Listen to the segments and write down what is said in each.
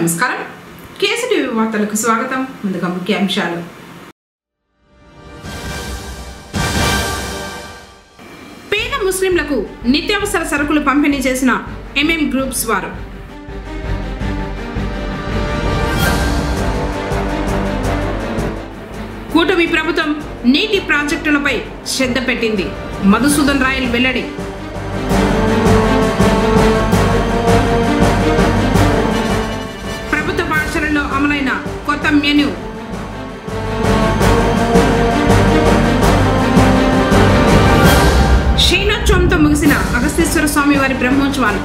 నమస్కారం కేసీటీవీ వార్తలకు స్వాగతం. ముందుగా ముఖ్యాంశాలు. పేద ముస్లింలకు నిత్యావసర సరుకులు పంపిణీ చేసిన ఎంఎం గ్రూప్స్ వారు. కూటమి ప్రభుత్వం నీటి ప్రాజెక్టులపై శ్రద్ధ పెట్టింది. మధుసూదన్ రాయల్ వెల్లడి. ప్రభుత్వ పాఠశాలల్లో అమలైన కొత్త మెనూ. శయనోత్సవంతో ముగిసిన అగస్తేశ్వర స్వామి వారి బ్రహ్మోత్సవాలు.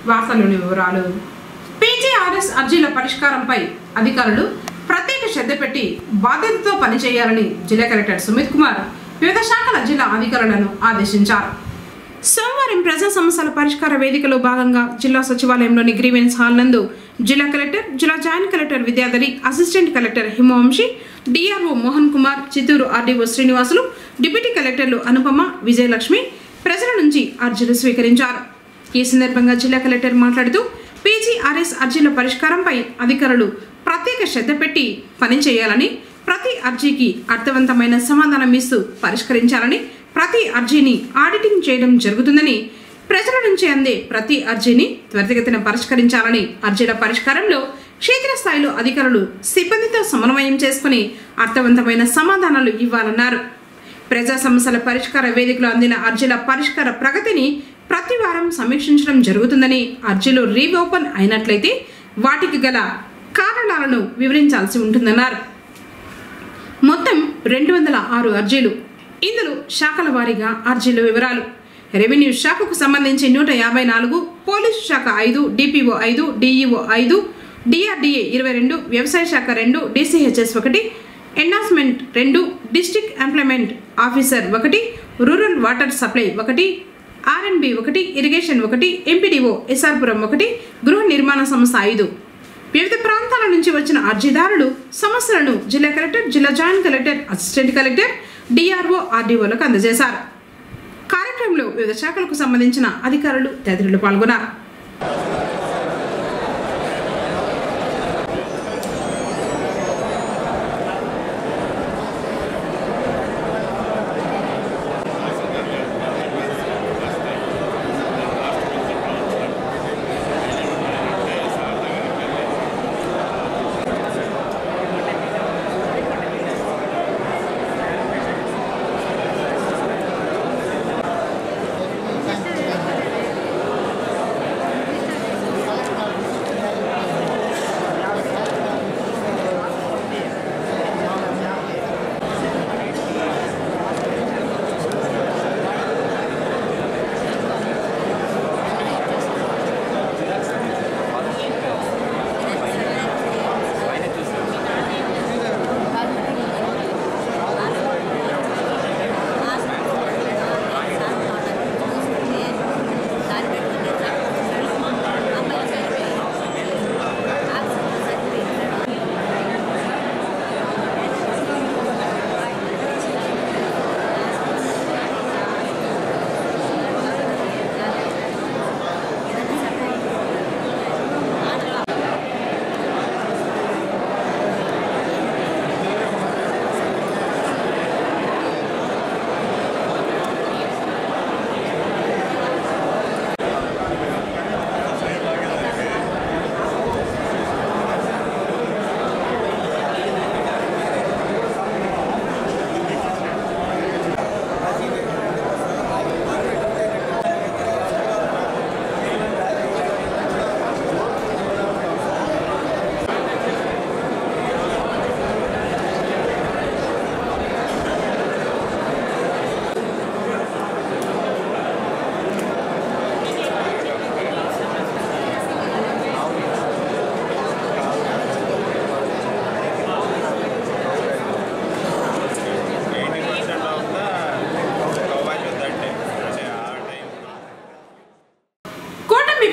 వార్తలోని వివరాలు. పీజీఆర్ఎస్ అర్జీల పరిష్కారంపై అధికారులు ప్రత్యేక శ్రద్ధ పెట్టి బాధ్యతతో పనిచేయాలని జిల్లా కలెక్టర్ సుమిత్ కుమార్ వివిధ శాఖల జిల్లా అధికారులను ఆదేశించారు. సోమవారం ప్రజా సమస్యల పరిష్కార వేదికలో భాగంగా జిల్లా సచివాలయంలోని గ్రీవెన్స్ హాల్ నందు జిల్లా కలెక్టర్, జిల్లా joint collector Vidyadhari, assistant collector Himavamshi, DRO Mohan Kumar, Chittoor RDO Srinivasulu, deputy కలెక్టర్లు అనుపమ, విజయలక్ష్మి ప్రజల నుంచి అర్జీలు స్వీకరించారు. ఈ సందర్భంగా జిల్లా కలెక్టర్ మాట్లాడుతూ పీజీఆర్ఎస్ అర్జీల పరిష్కారంపై అధికారులు ప్రత్యేక శ్రద్ధ పెట్టి పనిచేయాలని, ప్రతి అర్జీకి అర్థవంతమైన సమాధానం ఇస్తూ పరిష్కరించాలని, ప్రతి అర్జీని ఆడిటింగ్ చేయడం జరుగుతుందని, ప్రజల నుంచి అందే ప్రతి అర్జీని త్వరితగతిన పరిష్కరించాలని, అర్జీల పరిష్కారంలో క్షేత్రస్థాయిలో అధికారులు సిబ్బందితో సమన్వయం చేసుకుని అర్థవంతమైన సమాధానాలు ఇవ్వాలన్నారు. ప్రజా సమస్యల పరిష్కార వేదికలో అందిన అర్జీల పరిష్కార ప్రగతిని ప్రతి వారం సమీక్షించడం జరుగుతుందని, అర్జీలు రీఓపెన్ అయినట్లయితే వాటికి గల కారణాలను వివరించాల్సి ఉంటుందన్నారు. మొత్తం 206 అర్జీలు. ఇందులో శాఖల వారీగా అర్జీల వివరాలు: రెవెన్యూ శాఖకు సంబంధించి 154, పోలీసు శాఖ 5, డిపిఓ 5, డిఈఓ 5, డిఆర్డీఏ 22, వ్యవసాయ శాఖ 2, DCHS 1, enhancement 2, district employment officer 1, rural water supply 1, RNB 1, irrigation 1, MPDO SR Puram 1, గృహ నిర్మాణ సంస్థ 5. వివిధ ప్రాంతాల నుంచి వచ్చిన అర్జీదారులు సమస్యలను జిల్లా కలెక్టర్, జిల్లా joint collector, assistant collector, DRO, ఆర్డీఓలకు అందజేశారు. కార్యక్రమంలో వివిధ శాఖలకు సంబంధించిన అధికారులు తదితరులు పాల్గొన్నారు.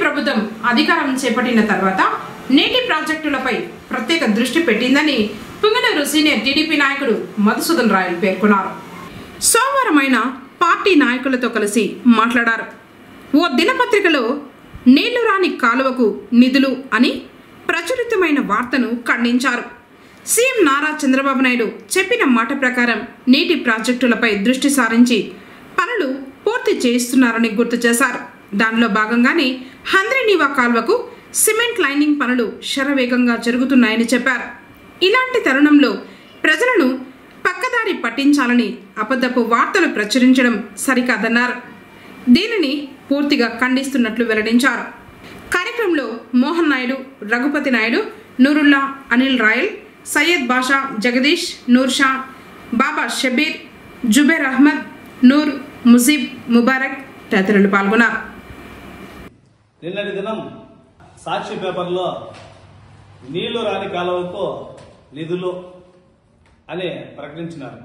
ప్రభుత్వం అధికారం చేపట్టిన తర్వాత నీటి ప్రాజెక్టులపై ప్రత్యేక దృష్టి పెట్టిందని పుంగనూరు సీనియర్ టీడీపీ నాయకుడు మధుసూదన్ రాయల్ పేర్కొన్నారు. సోమవారం ఆయన పార్టీ నాయకులతో కలిసి మాట్లాడారు. ఓ దినపత్రికలో నీళ్లు రాని కాలువకు నిధులు అని ప్రచురితమైన వార్తను ఖండించారు. సీఎం నారా చంద్రబాబు నాయుడు చెప్పిన మాట ప్రకారం నీటి ప్రాజెక్టులపై దృష్టి సారించి పనులు పూర్తి చేయిస్తున్నారని గుర్తు చేశారు. దానిలో భాగంగానే హంద్రీనీవా కాల్వకు సిమెంట్ లైనింగ్ పనులు శరవేగంగా జరుగుతున్నాయని చెప్పారు. ఇలాంటి తరుణంలో ప్రజలను పక్కదారి పట్టించాలని అబద్ధపు వార్తలు ప్రచురించడం సరికాదన్నారు. దీనిని పూర్తిగా ఖండిస్తున్నట్లు వెల్లడించారు. కార్యక్రమంలో మోహన్ నాయుడు, రఘుపతి నాయుడు, నూరుల్లా, అనిల్ రాయల్, సయ్యద్ బాషా, జగదీష్, నూర్ షా, బాబా షబీర్, జుబేర్ అహ్మద్, నూర్, ముజీబ్, ముబారక్ తదితరులు పాల్గొన్నారు. నిన్నటి దినం సాక్షి పేపర్లో నీళ్లు రాని కాలువకు నిధులు అని ప్రకటించినారు.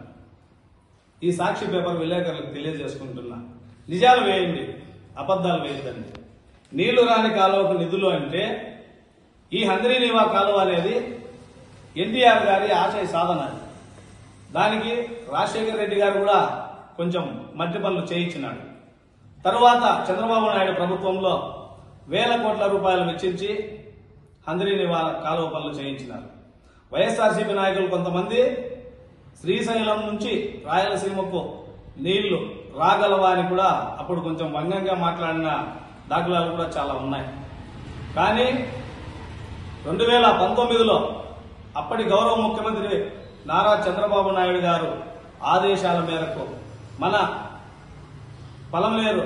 ఈ సాక్షి పేపర్ విలేకరులకు తెలియజేసుకుంటున్నా, నిజాలు వేయండి, అబద్ధాలు వేయద్దండి. నీళ్లు రాని కాలువకు నిధులు అంటే ఈ హంద్రీనీవా కాలువ అనేది ఎన్టీఆర్ గారి ఆశయ సాధన. దానికి రాజశేఖర రెడ్డి గారు కూడా కొంచెం మధ్య పనులు చేయించినాడు. తరువాత చంద్రబాబు నాయుడు ప్రభుత్వంలో వేల కోట్ల రూపాయలు వెచ్చించి హంద్రీనీవా కాలువ పనులు చేయించినారు. వైఎస్ఆర్సీపీ నాయకులు కొంతమంది శ్రీశైలం నుంచి రాయలసీమకు నీళ్లు రాగలవా అని కూడా అప్పుడు కొంచెం వంగంగా మాట్లాడిన దాఖలాలు కూడా చాలా ఉన్నాయి. కానీ 2019లో అప్పటి గౌరవ ముఖ్యమంత్రి నారా చంద్రబాబు నాయుడు గారు ఆదేశాల మేరకు మన పలమనేరు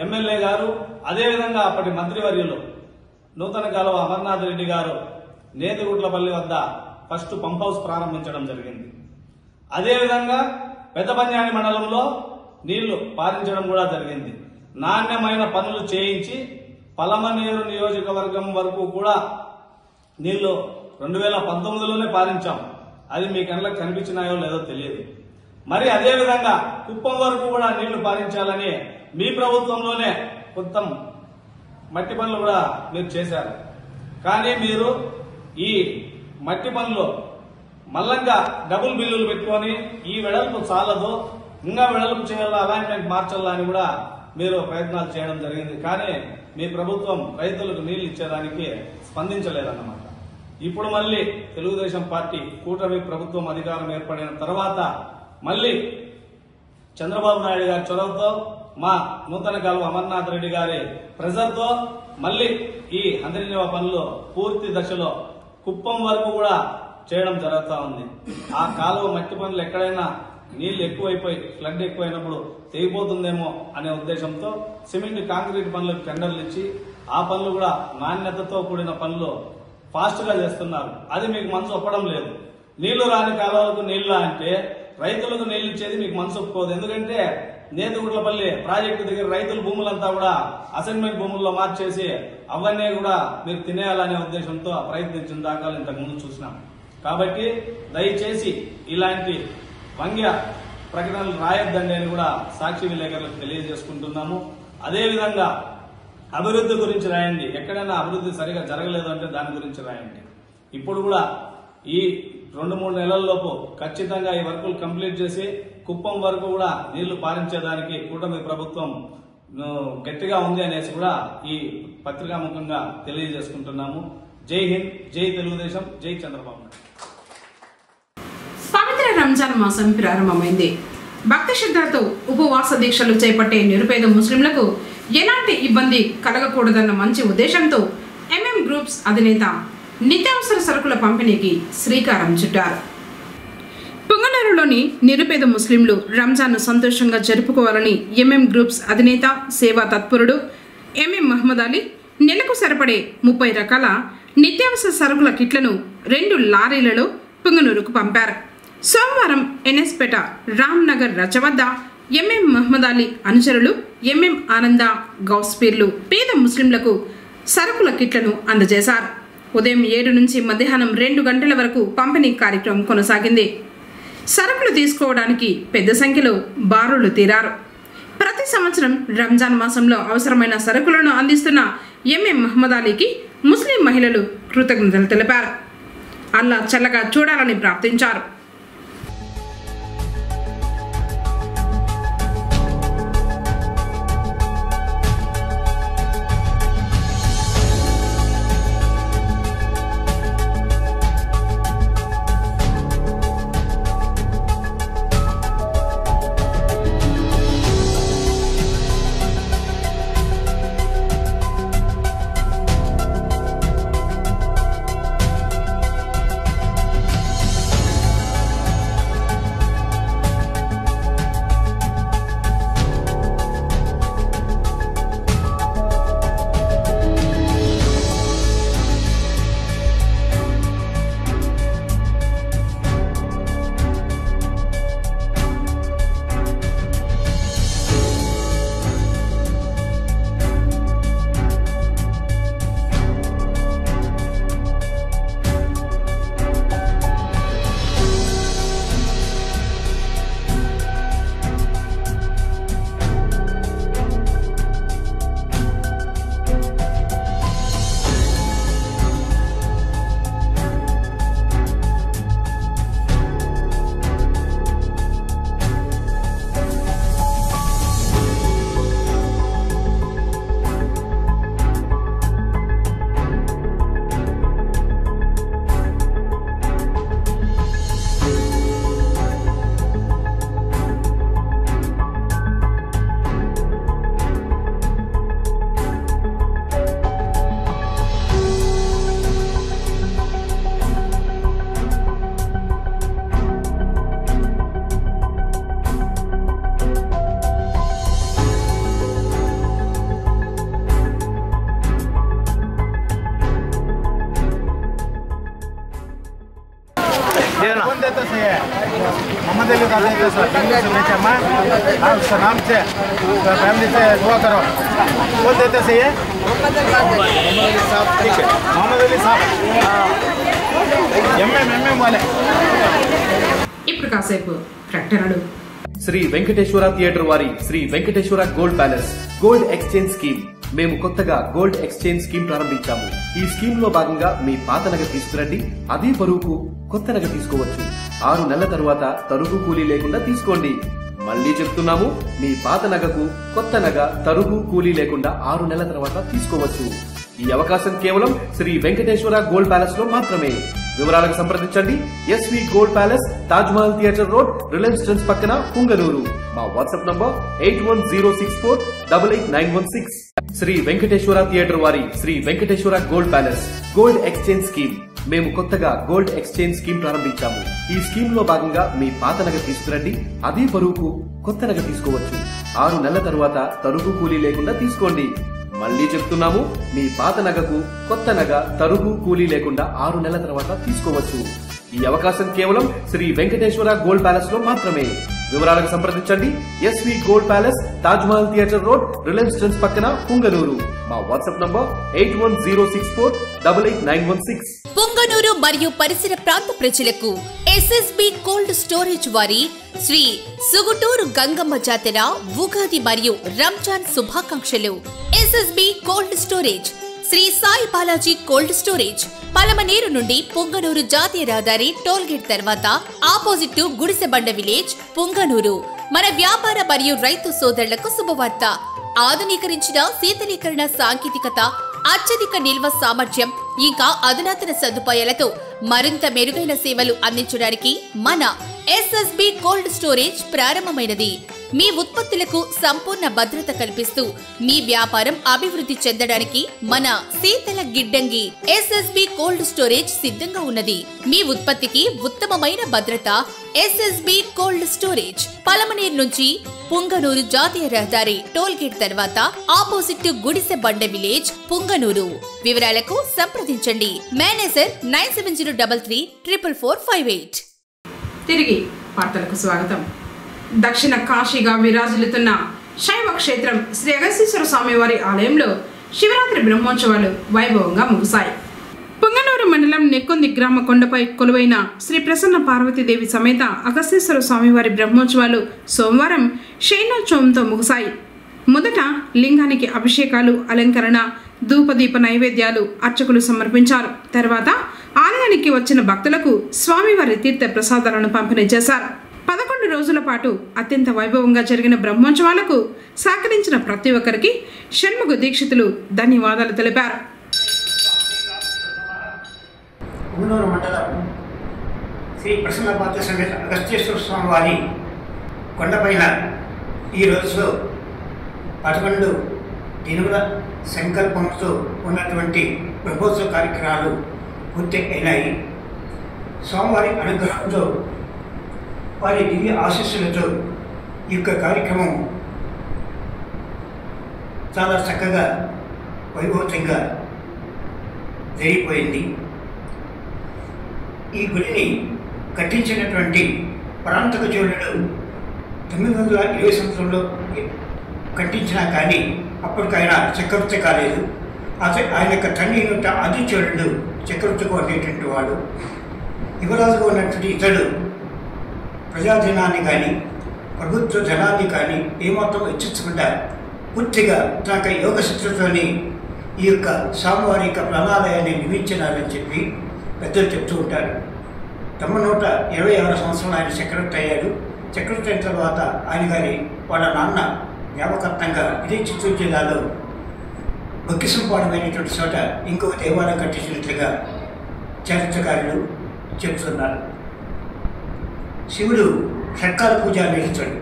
ఎమ్మెల్యే గారు, అదేవిధంగా అప్పటి మంత్రివర్యులు నూతన కాలువ అమర్నాథ్ రెడ్డి గారు నేతిగుట్లపల్లి వద్ద ఫస్ట్ పంప్ హౌస్ ప్రారంభించడం జరిగింది. అదేవిధంగా పెద్దపంజాని మండలంలో నీళ్లు పారించడం కూడా జరిగింది. నాణ్యమైన పనులు చేయించి పలమనేరు నియోజకవర్గం వరకు కూడా నీళ్లు 2019లోనే పారించాం. అది మీ కళ్ళకి కనిపించినాయో లేదో తెలియదు. మరి అదేవిధంగా కుప్పం వరకు కూడా నీళ్లు పారించాలని మీ ప్రభుత్వంలోనే మొత్తం మట్టి పనులు కూడా మీరు చేశారు. కానీ మీరు ఈ మట్టి పనులు మల్లంగా డబుల్ బిల్లులు పెట్టుకొని ఈ వెడల్పు చాలదు, ఇంకా వెడల్పు చేయాలా, అలాట్మెంట్ మార్చాలా అని కూడా మీరు ప్రయత్నాలు చేయడం జరిగింది. కానీ మీ ప్రభుత్వం రైతులకు నీళ్లు ఇచ్చేదానికి స్పందించలేదన్నమాట. ఇప్పుడు మళ్ళీ తెలుగుదేశం పార్టీ కూటమి ప్రభుత్వం అధికారం ఏర్పడిన తర్వాత మళ్ళీ చంద్రబాబు నాయుడు గారి చొరవతో, మా నూతన కాలువ అమర్నాథ్ రెడ్డి గారి ప్రెజర్తో మళ్ళీ ఈ హంద్రీనీవా పనులు పూర్తి దశలో కుప్పం వరకు కూడా చేయడం జరుగుతూ ఉంది. ఆ కాలువ మట్టి పనులు ఎక్కడైనా నీళ్లు ఎక్కువైపోయి ఫ్లడ్ ఎక్కువైనప్పుడు తెగిపోతుందేమో అనే ఉద్దేశంతో సిమెంట్, కాంక్రీట్ పనులకు టెండర్లు ఇచ్చి ఆ పనులు కూడా నాణ్యతతో కూడిన పనులు ఫాస్ట్ గా చేస్తున్నారు. అది మీకు మనసు ఒప్పడం లేదు. నీళ్లు రాని కాలువలకు నీళ్లు అంటే రైతులకు నీళ్లు ఇచ్చేది మీకు మనసు ఒప్పుకోదు. ఎందుకంటే నేతిగుట్లపల్లి ప్రాజెక్టు దగ్గర రైతుల భూములంతా కూడా అసైన్మెంట్ భూముల్లో మార్చేసి అవన్నీ కూడా మీరు తినేయాలనే ఉద్దేశంతో ప్రయత్నించిన దాఖలు ఇంతకు ముందు చూసినాం. కాబట్టి దయచేసి ఇలాంటి వంగ్య ప్రకటనలు రాయొద్దండి అని కూడా సాక్షి విలేకరులకు తెలియజేసుకుంటున్నాము. అదేవిధంగా అభివృద్ధి గురించి రాయండి. ఎక్కడైనా అభివృద్ధి సరిగా జరగలేదు అంటే దాని గురించి రాయండి. ఇప్పుడు కూడా ఈ 2-3 నెలల్లోపు ఖచ్చితంగా ఈ వర్కులు కంప్లీట్ చేసి కుప్పం వరకు కూడా నీళ్లు పారించేదానికి కూటమి ప్రభుత్వం గట్టిగా ఉంది అనేసి కూడా ఈ పత్రికాముఖంగా తెలియజేసుకుంటున్నాము. జై హింద్, జై తెలుగుదేశం, జై చంద్రబాబు నాయుడు. పవిత్ర రంజాన్ మాసం ప్రారంభమైంది. భక్తి శ్రద్ధలతో ఉపవాస దీక్షలు చేపట్టే నిరుపేద ముస్లింలకు ఎలాంటి ఇబ్బంది కలగకూడదన్న మంచి ఉద్దేశంతో ఎంఎం గ్రూప్స్ అధినేత నిత్యావసర సరుకుల పంపిణీకి శ్రీకారం చుట్టారు. పుంగనూరులోని నిరుపేద ముస్లింలు రంజాన్ను సంతోషంగా జరుపుకోవాలని ఎంఎం గ్రూప్స్ అధినేత, సేవా తత్పరుడు ఎంఎం మహమ్మద్ అలీ నెలకు సరిపడే 30 రకాల నిత్యావసర సరుకుల కిట్లను 2 లారీలలో పుంగనూరుకు పంపారు. సోమవారం ఎన్ఎస్పేట రామ్నగర్ రచ వద్ద ఎంఎం మహమ్మద్ అలీ అనుచరులు ఎంఎం ఆనంద గౌస్పీర్లు పేద ముస్లింలకు సరుకుల కిట్లను అందజేశారు. ఉదయం 7 నుంచి మధ్యాహ్నం 2 గంటల వరకు పంపిణీ కార్యక్రమం కొనసాగింది. సరుకులు తీసుకోవడానికి పెద్ద సంఖ్యలో బారులు తీరారు. ప్రతి సంవత్సరం రంజాన్ మాసంలో అవసరమైన సరుకులను అందిస్తున్న ఎంఎం మహమ్మద్ అలీకి ముస్లిం మహిళలు కృతజ్ఞతలు తెలిపారు. అల్లా చల్లగా చూడాలని ప్రార్థించారు. मोहम्मद अली का देते सर बेटे अम्मा आप नाम से फैमिली से दुआ करो बोल देते सही है मोहम्मद अली साहब ठीक है मोहम्मद अली साहब एमएम वाले ఇప్పుడు కాసేపు ప్రకటనలు. శ్రీ వెంకటేశ్వర థియేటర్ వారి Shri Venkateswara gold palace gold exchange scheme. మేము కొత్తగా గోల్డ్ ఎక్స్చేంజ్ స్కీమ్ ప్రారంభించాము. ఈ స్కీమ్ లో భాగంగా మీ పాత నగ తీసుకురండి, అదే బరువుకు కొత్త నగ తీసుకోవచ్చు. 6 నెలల తరువాత తరుగు కూలీ లేకుండా తీసుకోండి. మళ్ళీ చెప్తున్నాము, మీ పాత నగకు కొత్త నగ తరుగు కూలీ లేకుండా 6 నెలల తర్వాత తీసుకోవచ్చు. ఈ అవకాశం కేవలం శ్రీ వెంకటేశ్వర గోల్డ్ ప్యాలెస్ లో మాత్రమే. వివరాలకు సంప్రదించండి. SV gold palace, Taj Mahal theatre road, Reliance trends పక్కన, పుంగనూరు. మా WhatsApp number 8106488916. Sri Venkateswara theatre వారి Shri Venkateswara gold palace gold exchange scheme. మేము కొత్తగా గోల్డ్ ఎక్స్చేంజ్ స్కీమ్ ప్రారంభించాము. ఈ స్కీమ్ లో భాగంగా మీ పాత నగ తీసుకురండి, అదే బరువుకు కొత్త నగ తీసుకోవచ్చు. 6 నెలల తరువాత తరుగు కూలీ లేకుండా తీసుకోండి. మళ్ళీ చెప్తున్నాము, మీ పాత నగకు కొత్త నగ తరుగు కూలీ లేకుండా 6 నెలల తర్వాత తీసుకోవచ్చు. ఈ అవకాశం కేవలం శ్రీ వెంకటేశ్వర గోల్డ్ ప్యాలెస్ లో మాత్రమే. వివరాలకు సంప్రదించండి. SV gold palace, Taj Mahal theatre road, Reliance trends పక్కన, పుంగనూరు. మా వాట్సాప్ నంబర్ 8106488916. పుంగనూరు మరియు పరిసర ప్రాంత ప్రజలకు ఎస్ఎస్బి కోల్డ్ స్టోరేజ్ వారి శ్రీ సుగుటూరు గంగమ్మ జాతర, ఉగాది మరియు రంజాన్ శుభాకాంక్షలు. SSB cold storage, Shri Sai Balaji cold storage, Palamaner నుండి పుంగనూరు జాతీయ రహదారి టోల్ గేట్ తర్వాత opposite to Gudisebanda village, Punganur. మన వ్యాపార మరియు రైతు సోదరులకు శుభవార్త. ఆధునీకరించిన శీతలీకరణ సాంకేతికత, అత్యధిక నిల్వ సామర్థ్యం ఇంకా అధునాతన సదుపాయాలతో మరింత మెరుగైన సేవలు అందించడానికి మన ఎస్ఎస్బి కోల్డ్ స్టోరేజ్ ప్రారంభమైనది. మీ ఉత్పత్తులకు సంపూర్ణ భద్రత కల్పిస్తూ మీ వ్యాపారం అభివృద్ధి చెందడానికి మన శీతల గిడ్డంగి ఎస్ఎస్బి కోల్డ్ స్టోరేజ్ సిద్ధంగా ఉన్నది. మీ ఉత్పత్తికి ఉత్తమమైన భద్రత ఎస్ఎస్బి కోల్డ్ స్టోరేజ్, పలమనేరు నుంచి పుంగనూరు జాతీయ రహదారి టోల్ గేట్ తర్వాత ఆపోజిట్ గుడిసె బండ విలేజ్, పుంగనూరు. వివరాలకు సంప్రదించండి. మేనేజర్ 9733344558. తిరిగి వార్తలకు స్వాగతం. దక్షిణ కాశీగా విరాజిల్లుతున్న శైవ క్షేత్రం శ్రీ అగస్తీశ్వర స్వామివారి ఆలయంలో శివరాత్రి బ్రహ్మోత్సవాలు వైభవంగా ముగిశాయి. పుంగనూరు మండలం నెక్కొంది గ్రామ కొండపై కొలువైన శ్రీ ప్రసన్న పార్వతీదేవి సమేత అగస్తీశ్వర స్వామివారి బ్రహ్మోత్సవాలు సోమవారం శయనోత్సవంతో ముగిశాయి. మొదట లింగానికి అభిషేకాలు, అలంకరణ, ధూపదీప నైవేద్యాలు అర్చకులు సమర్పించారు. తర్వాత ఆలయానికి వచ్చిన భక్తులకు స్వామివారి తీర్థ ప్రసాదాలను పంపిణీ చేశారు. 11 రోజుల పాటు అత్యంత వైభవంగా జరిగిన బ్రహ్మోత్సవాలకు సహకరించిన ప్రతి ఒక్కరికి షణ్ముఖ దీక్షితులు ధన్యవాదాలు తెలిపారు. పుంగనూరు మండలం శ్రీ ప్రసన్న పార్వతీ సమేత అగస్తీశ్వర స్వామి వారి కొండపైన ఈ రోజు 11 దినముల సంకల్పంతో ఉన్నటువంటి బ్రహ్మోత్సవ కార్యక్రమాలు పూర్తి అయినాయి. స్వామివారి అనుగ్రహంతో, వారి దివ్య ఆశీస్సులతో ఈ యొక్క కార్యక్రమం చాలా చక్కగా వైభవంగా జరిగిపోయింది. ఈ గుడిని కట్టించినటువంటి పరాంతక చోళుడు 920 సంవత్సరంలో కట్టించినా కానీ అప్పటికైనా చక్రవర్తి కాలేదు. ఆయన యొక్క తండ్రి ఆది చోళుడు చక్రవర్తిగా ఉండేటువంటి వాడు. యువరాజుగా ఉన్నటువంటి ఇతడు ప్రజాధనాన్ని కానీ ప్రభుత్వ ధనాన్ని కానీ ఏమాత్రం హెచ్చించకుండా పూర్తిగా తన యోగ శక్తితోని ఈ యొక్క స్వామివారి యొక్క ప్రణాళయాన్ని నిర్మించినారని చెప్పి పెద్దలు చెప్తూ ఉంటారు. 126 సంవత్సరాలు ఆయన చక్రవర్తి అయ్యాడు. చక్రవర్తి అయిన తర్వాత ఆయన గారి వాళ్ళ నాన్న జ్ఞాపకార్థంగా ఇదే చిత్తూరు జిల్లాలో బొక్కిసంపాడమైనటువంటి చోట ఇంకొక దేవాలయం కట్టించినట్లుగా చరిత్రకారులు చెబుతున్నారు. శివుడు షట్కాల పూజ నిర్వహించాడు.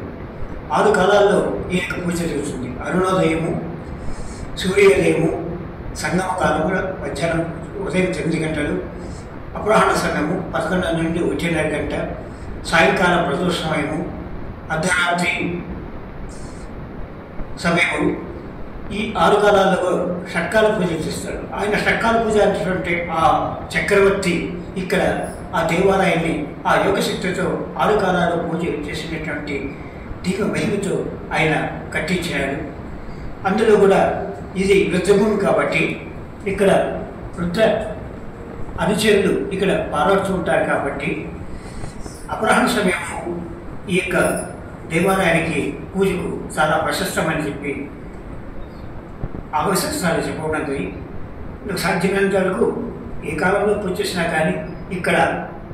6 కాలాల్లో ఈ యొక్క పూజ జరుగుతుంది. అరుణోదయము, సూర్యోదయము, సంగమ కాలము మధ్యాహ్నం ఉదయం 9 గంటలు, అపరాహ్న సమయము 11 నుండి 1:30 గంట, సాయంకాలం ప్రదోష సమయము, అర్ధరాత్రి సమయము ఈ 6 కాలాల్లో షట్కాల పూజ చేస్తాడు. ఆయన షట్కాల పూజ అనేటువంటి ఆ చక్రవర్తి ఇక్కడ ఆ దేవాలయాన్ని ఆ యోగశక్తితో 6 కాలాల్లో పూజ చేసినటువంటి దీప మహిమతో ఆయన కట్టించాడు. అందులో కూడా ఇది వృద్ధభూమి కాబట్టి ఇక్కడ వృద్ధ అనుచరులు ఇక్కడ పాల్గొడుతూ ఉంటారు కాబట్టి అపరాహ్న సమయం ఈ యొక్క దేవాలయానికి పూజకు చాలా ప్రశస్తమని చెప్పి ఆవశ్యకతలు చెప్పడానికి సాధ్యమైనంత వరకు ఏ కాలంలో పూజ చేసినా కానీ ఇక్కడ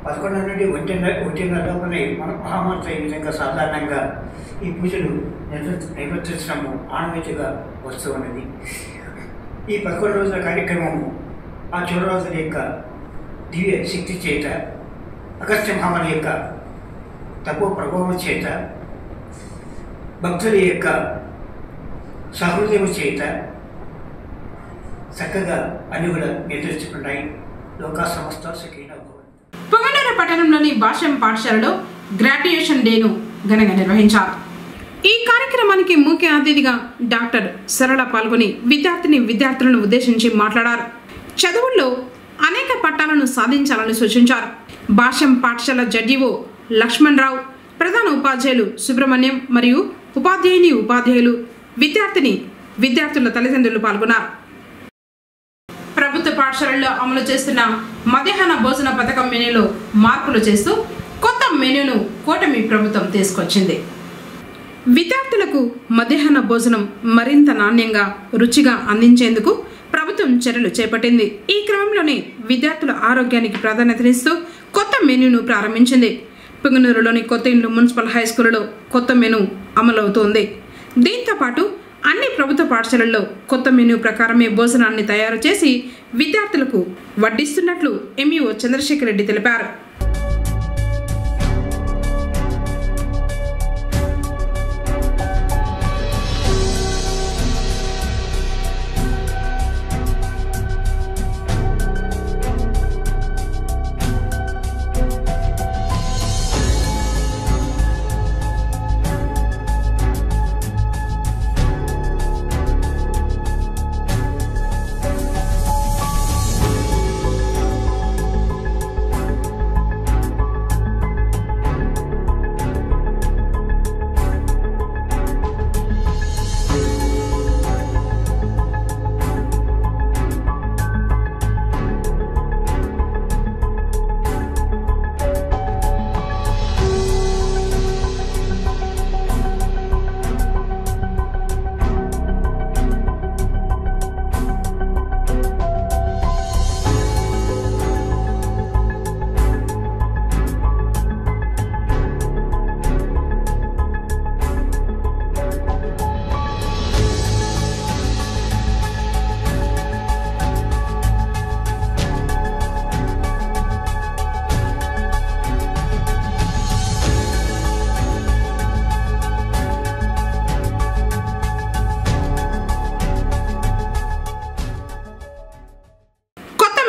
11 నుండి 1:30 లోపలే మన మహామంత్ర ఈ విధంగా సాధారణంగా ఈ పూజలు నిర్వర్తించడము ఆనవాయితీగా వస్తూ ఉన్నది. ఈ 11 రోజుల కార్యక్రమము ఆ చూడరాజుల యొక్క దివ్య శక్తి చేత, అగస్త్య మహాముని యొక్క తపో ప్రభావం చేత, భక్తుల యొక్క సహృదయం చేత చక్కగా అన్ని కూడా నిర్దేశించుకున్నాయి. లోకా సంస్థ సుఖీనా భవంతు. పొంగనూరు పట్టణంలోని భాష్యం పాఠశాలలో గ్రాడ్యుయేషన్ డేను ఘనంగా నిర్వహించారు. ఈ కార్యక్రమానికి ముఖ్య అతిథిగా డాక్టర్ సరళ పాల్గొని విద్యార్థులను ఉద్దేశించి మాట్లాడారు. చదువుల్లో అనేక పట్టాలను సాధించాలని సూచించారు. భాష్యం పాఠశాల జడ్జీఓ లక్ష్మణ్ రావు, ప్రధాన ఉపాధ్యాయులు సుబ్రహ్మణ్యం మరియు ఉపాధ్యాయులు విద్యార్థుల తల్లిదండ్రులు పాల్గొన్నారు. ప్రభుత్వ పాఠశాలల్లో అమలు చేస్తున్న మధ్యాహ్న భోజన పథకం మెనూలో మార్పులు చేస్తూ కొత్త మెనూను కూటమి ప్రభుత్వం తీసుకొచ్చింది. విద్యార్థులకు మధ్యాహ్న భోజనం మరింత నాణ్యంగా, రుచిగా అందించేందుకు ప్రభుత్వం చర్యలు చేపట్టింది. ఈ క్రమంలోనే విద్యార్థుల ఆరోగ్యానికి ప్రాధాన్యతనిస్తూ కొత్త మెనూను ప్రారంభించింది. పొంగనూరులోని కొత్త ఇండ్లు మున్సిపల్ హై స్కూల్లో కొత్త మెనూ అమలవుతోంది. దీంతో పాటు అన్ని ప్రభుత్వ పాఠశాలల్లో కొత్త మెనూ ప్రకారమే భోజనాన్ని తయారు చేసి విద్యార్థులకు వడ్డిస్తున్నట్లు ఎంఈఓ చంద్రశేఖర్ రెడ్డి తెలిపారు.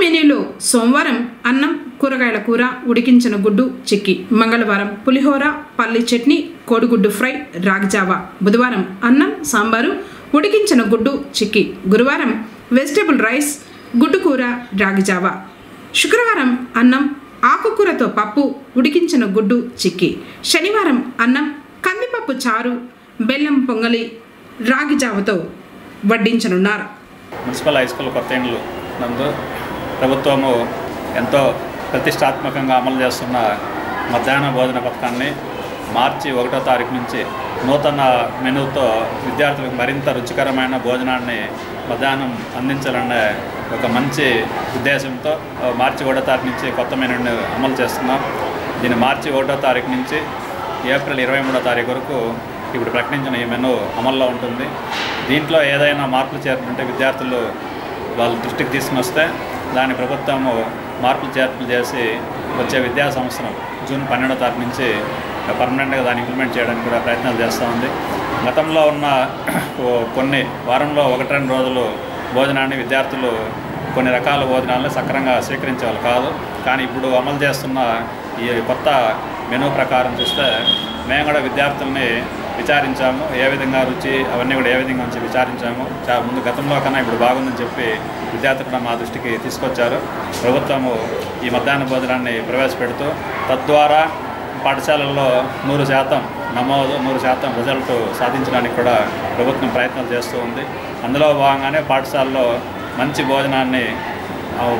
మెనూలో సోమవారం అన్నం, కూరగాయల కూర, ఉడికించిన గుడ్డు చిక్కి, మంగళవారం పులిహోర, పల్లి చట్నీ, కోడిగుడ్డు ఫ్రై, రాగిజావా, బుధవారం అన్నం, సాంబారు, ఉడికించిన గుడ్డు చిక్కి, గురువారం వెజిటబుల్ రైస్, గుడ్డు కూర, రాగిజావా, శుక్రవారం అన్నం, ఆకుకూరతో పప్పు, ఉడికించిన గుడ్డు చిక్కి, శనివారం అన్నం, కందిపప్పు చారు, బెల్లం పొంగలి, రాగిజావతో వడ్డించనున్నారు. మున్సిపల్ హై స్కూల్ కొత్త ఇండ్లు నందు ప్రభుత్వము ఎంతో ప్రతిష్టాత్మకంగా అమలు చేస్తున్న మధ్యాహ్న భోజన పథకాన్ని మార్చి 1వ తారీఖు నుంచి నూతన మెనూతో విద్యార్థులకు మరింత రుచికరమైన భోజనాన్ని మధ్యాహ్నం అందించాలనే ఒక మంచి ఉద్దేశంతో మార్చి 1వ తారీఖు నుంచి కొత్త మెనూని అమలు చేస్తున్నాం. దీన్ని మార్చి 1వ తారీఖు నుంచి ఏప్రిల్ 23వ తారీఖు వరకు ఇప్పుడు ప్రకటించిన ఈ మెనూ అమల్లో ఉంటుంది. దీంట్లో ఏదైనా మార్పులు చేర్పుంటే విద్యార్థులు వాళ్ళ దృష్టికి తీసుకుని వస్తే దాని ప్రభుత్వము మార్పులు చేర్పులు చేసి వచ్చే విద్యా సంవత్సరం జూన్ 12వ తారీఖు నుంచి పర్మనెంట్గా దాన్ని ఇంప్లిమెంట్ చేయడానికి కూడా ప్రయత్నాలు చేస్తూ ఉంది. గతంలో ఉన్న కొన్ని వారంలో 1-2 రోజులు భోజనాన్ని విద్యార్థులు కొన్ని రకాల భోజనాలను సక్రమంగా స్వీకరించేవాళ్ళు కాదు. కానీ ఇప్పుడు అమలు చేస్తున్న ఈ కొత్త మెనూ ప్రకారం చూస్తే మేము కూడా విద్యార్థుల్ని విచారించాము. ఏ విధంగా రుచి అవన్నీ కూడా ఏ విధంగా ఉంచి విచారించాము. ముందు గతంలో కన్నా ఇప్పుడు బాగుందని చెప్పి విద్యార్థులు కూడా మా దృష్టికి తీసుకొచ్చారు. ప్రభుత్వము ఈ మధ్యాహ్న భోజనాన్ని ప్రవేశపెడుతూ తద్వారా పాఠశాలల్లో 100% నమోదు 100% రిజల్ట్ సాధించడానికి కూడా ప్రభుత్వం ప్రయత్నాలు చేస్తూ ఉంది. అందులో భాగంగానే పాఠశాలలో మంచి భోజనాన్ని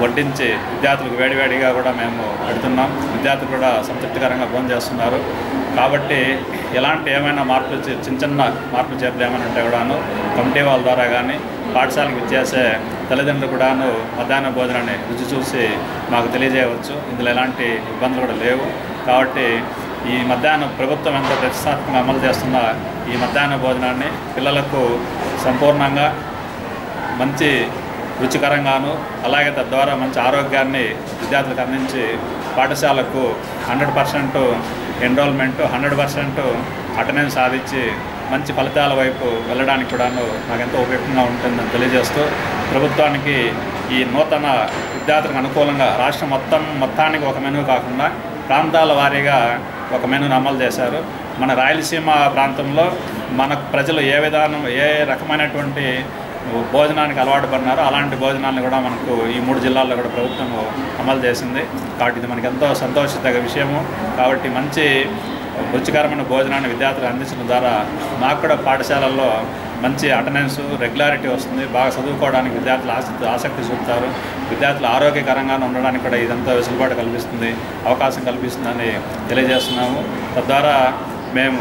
వడ్డించి విద్యార్థులకు వేడివేడిగా కూడా మేము పెడుతున్నాం. విద్యార్థులు కూడా సంతృప్తికరంగా భోజనం చేస్తున్నారు. కాబట్టి ఎలాంటి ఏమైనా మార్పులు చిన్న మార్పులు చేర్పులు ఏమైనా ఉంటే కూడాను కమిటీ వాళ్ళ ద్వారా కానీ పాఠశాలకు విచ్చేసే తల్లిదండ్రులు కూడాను మధ్యాహ్న భోజనాన్ని రుచి చూసి మాకు తెలియజేయవచ్చు. ఇందులో ఎలాంటి ఇబ్బందులు కూడా లేవు. కాబట్టి ఈ మధ్యాహ్నం ప్రభుత్వం ఎంత ప్రతిష్టాత్మకంగా అమలు చేస్తున్న ఈ మధ్యాహ్న భోజనాన్ని పిల్లలకు సంపూర్ణంగా మంచి రుచికరంగాను అలాగే తద్వారా మంచి ఆరోగ్యాన్ని విద్యార్థులకు అందించి పాఠశాలకు 100% ఎన్రోల్మెంట్ 100% అటెండెన్స్ సాధించి మంచి ఫలితాల వైపు వెళ్ళడానికి కూడాను నాకు ఎంతో ఉపయోగంగా ఉంటుందని తెలియజేస్తూ ప్రభుత్వానికి ఈ నూతన విద్యార్థులకు అనుకూలంగా రాష్ట్రం మొత్తానికి ఒక మెనూ కాకుండా ప్రాంతాల వారీగా ఒక మెనూను అమలు చేశారు. మన రాయలసీమ ప్రాంతంలో మన ప్రజలు ఏ రకమైనటువంటి భోజనానికి అలవాటు పడినారో అలాంటి భోజనాలను కూడా మనకు ఈ 3 జిల్లాల్లో కూడా ప్రభుత్వం అమలు చేసింది. కాబట్టి ఇది మనకు ఎంతో సంతోషించదగ్గ విషయము. కాబట్టి మంచి రుచికరమైన భోజనాన్ని విద్యార్థులకు అందించడం ద్వారా మాకు కూడా పాఠశాలల్లో మంచి అటెండెన్స్ రెగ్యులారిటీ వస్తుంది. బాగా చదువుకోవడానికి విద్యార్థులు ఆసక్తి చూపుతారు. విద్యార్థులు ఆరోగ్యకరంగా ఉండడానికి కూడా ఇదంతా వెసులుబాటు కల్పిస్తుంది, అవకాశం కల్పిస్తుందని తెలియజేస్తున్నాము. తద్వారా మేము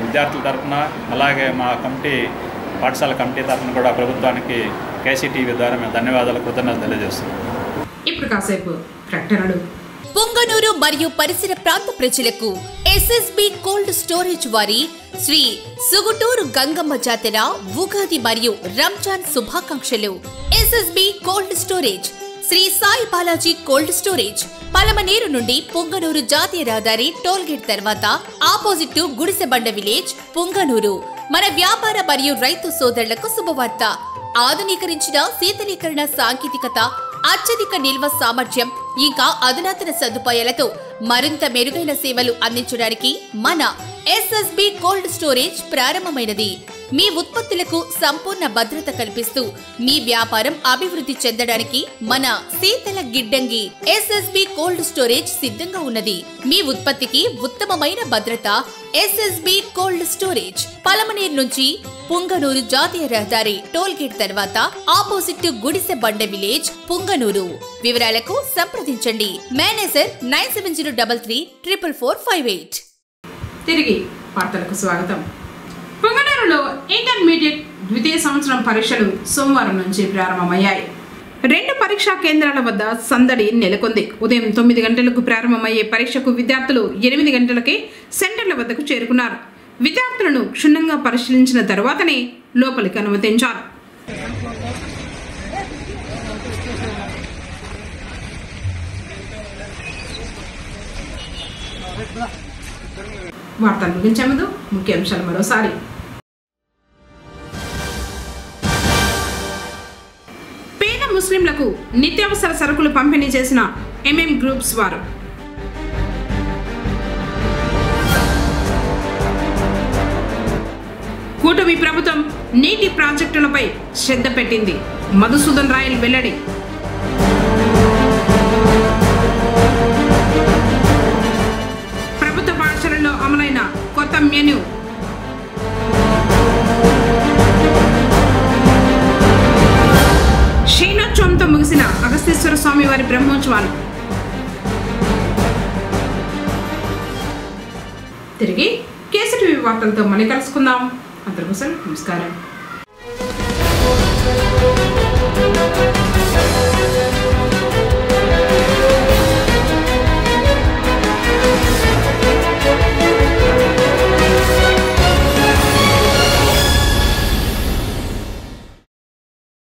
విద్యార్థుల తరఫున అలాగే మా పాఠశాల కమిటీ తరఫున కూడా ప్రభుత్వానికి కేసీటీవీ ద్వారా మేము ధన్యవాదాలు కృతజ్ఞతలు తెలియజేస్తున్నాం. ఇప్పుడు కాసేపు ప్రకటనలు. పొంగనూరు మరియు పరిసర ప్రాంత ప్రజలకు ఎస్ఎస్బి కోల్డ్ స్టోరేజ్ వారి శ్రీ సుగుటూరు గంగమ్మ జాతర ఉగాది మరియు రంజాన్ శుభాకాంక్షలు. SSB cold storage Shri Sai Balaji cold storage Palamaner నుండి పొంగనూరు జాతీయ రహదారి టోల్గేట్ తర్వాత ఆపోజిట్ గుడిసెబండ విలేజ్ పొంగనూరు. మన వ్యాపార మరియు రైతు సోదరులకు శుభవార్త. ఆధునీకరించిన శీతలీకరణ సాంకేతికత, అత్యధిక నిల్వ సామర్థ్యం ఇంకా అధునాతన సదుపాయాలతో మరింత మెరుగైన సేవలు అందించడానికి మన ఎస్ఎస్బి కోల్డ్ స్టోరేజ్ ప్రారంభమైనది. మీ ఉత్పత్తులకు సంపూర్ణ భద్రత కల్పిస్తూ మీ వ్యాపారం అభివృద్ధి చెందడానికి మన శీతల గిడ్డంగి ఎస్ఎస్బి కోల్డ్ స్టోరేజ్ సిద్ధంగా ఉన్నది. మీ ఉత్పత్తికి ఉత్తమమైన భద్రత ఎస్ఎస్బి కోల్డ్ స్టోరేజ్ పలమనేరు నుంచి పుంగనూరు జాతీయ రహదారి టోల్గేట్ తర్వాత ఆపోజిట్ గుడిసెబండ విలేజ్ పుంగనూరు. వివరాలకు సంప్రదించండి. మేనేజర్ 9703344558. తిరిగి వార్తలకు స్వాగతం. పొంగనూరులో ఇంటర్మీడియట్ ద్వితీయ సంవత్సరం పరీక్షలు సోమవారం నుంచి ప్రారంభమయ్యాయి. 2 పరీక్షా కేంద్రాల వద్ద సందడి నెలకొంది. ఉదయం 9 గంటలకు ప్రారంభమయ్యే పరీక్షకు విద్యార్థులు 8 గంటలకే సెంటర్ల వద్దకు చేరుకున్నారు. విద్యార్థులను క్షుణ్ణంగా పరిశీలించిన తరువాతనే లోపలికి అనుమతించారు. వార్తలు ముగించే ముందు ముఖ్యాంశాలు మరోసారి. పేద ముస్లింలకు నిత్యావసర సరుకులు పంపిణీ చేసిన ఎంఎం గ్రూప్స్ వారు. కూటమి ప్రభుత్వం నీటి ప్రాజెక్టులపై శ్రద్ధ పెట్టింది. మధుసూదన్ రాయల్ వెల్లడి. ప్రభుత్వ పాఠశాలలో అమలైన కొత్త మెనూ. శయనోత్సవంతో ముగిసిన అగస్తేశ్వర స్వామి వారి బ్రహ్మోత్సవాలు. తిరిగి కేసీటీవీ వార్తలతో మళ్ళీ కలుసుకుందాం. అందరికీ నమస్కారం.